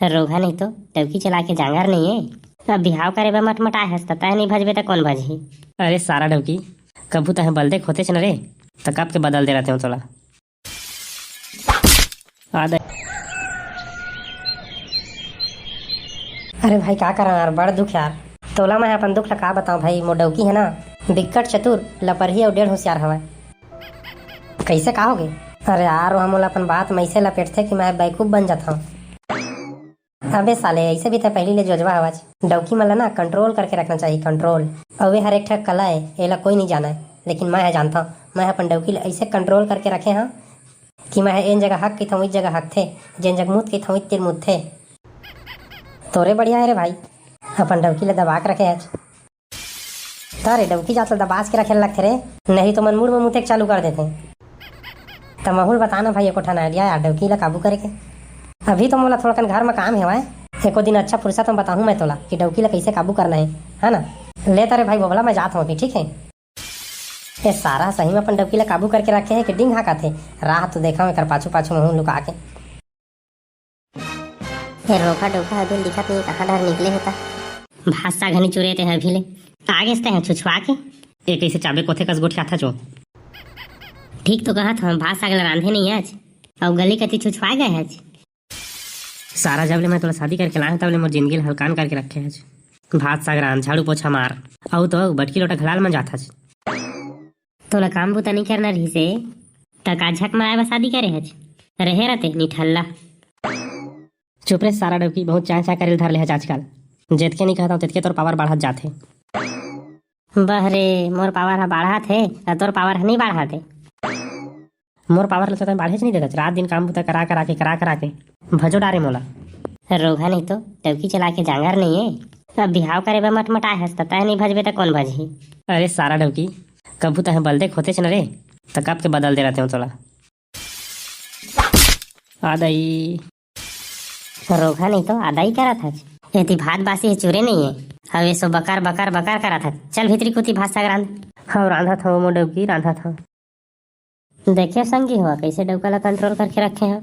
रोगा नहीं तो टवकी चला के जांगर नहीं है। अब बिहाव करे बा मटमटा है तय नहीं भजबे तो कौन भजही। अरे सारा डवकी कभू तह बलदे खोते न रे तो कब के बदल दे रहते हो तोला आदे। अरे भाई क्या करा यार, बड़ दुख यार। तोला मैं अपन दुख ला का बताऊं भाई। मोर डौकी है ना बिकट चतुर, लपरही और डेढ़ होशियार हवा। कैसे का होगे? अरे यार वो मोला अपन बात मैसे लपेटथे कि मैं बैकूफ बन जाता हूँ। अबे साले ऐसे भी तो पहली ले जोजवा आवाज। डौकी मला ना कंट्रोल करके रखना चाहिए, कंट्रोल। अवे हर एक ठक कला है, एला कोई नहीं जाना है, लेकिन मैं जानता हूँ। मैं अपन डौकी ऐसे कंट्रोल करके रखे हाँ कि मैं इन जगह हक की था इस जगह हक थे, जिन जगह मुद की था तिर मुद थे। तोरे बढ़िया है रे भाई, अपन डौकी ले दबा के रखे आज। तारे डौकी जात दबास के रखे लगते रे, नहीं तो मन मूड में मुँह चालू कर देते। तो माहौल बताना भाई, एको ठन आइडिया यार डौकी ला काबू करे के। अभी तो मोला थोड़ा कन घर में काम है वाय, एको दिन अच्छा फुर्सत में बताऊँ मैं तोला कि डौकी ला कैसे काबू करना है ना। ले तारे भाई बोला मैं जात हूँ अभी, ठीक है। ये सारा सही में अपन डौकी ला काबू करके रखे है कि डिंग हाका थे। राह तो देखा मैं कर पाछू पाछू मुँह लुका के। रोका डोका अभी दिखत नहीं कहाँ डर निकले होता। भाषा घनी चुरे थे अभी ले आगे से हैं छुछुआ के एक ऐसे चाबे कोथे कस गोठिया था जो। ठीक तो कहा था भाषा अगला रांधे नहीं आज और गली कति छुछुआ गए आज। सारा जब ले मैं तोला शादी करके लाया तब ले मोर जिंदगी हल्कान करके रखे आज। भात साग रांध झाड़ू पोछा मार और तो बटकी लोटा खलाल में जाता तोला काम बुता नहीं करना रही से तक आज झक मारे बस शादी करे आज रहे रहते निठल्ला। चुप रे सारा डबकी बहुत चाय चाय करे धर ले आजकल। जेतके नहीं कहता तेतके तोर पावर बढ़त जाथे। बहरे मोर पावर हा बढ़त है तोर पावर नहीं बढ़त है। मोर पावर ले तो बढ़े नहीं देता, रात दिन काम बुता करा करा के भजो डारे मोला। रोगा नहीं तो टवकी चला के जांगर नहीं है। अब बिहाव करे बा मटमटा है तय नहीं भजबे तो कौन भजही। अरे सारा डवकी कभू तह बलदे खोते न रे तो कब के बदल दे रहते हो तोला आदाई। रोगा नहीं तो आधा ही करा था। यदि भात बासी है चूरे नहीं है हवे सो बकार बकार बकार करा था। चल भीतरी कुती भात साग रांध। हाँ रांधा था वो डबकी रांधा था। देखे संगी हुआ कैसे डबका ला कंट्रोल करके रखे हैं।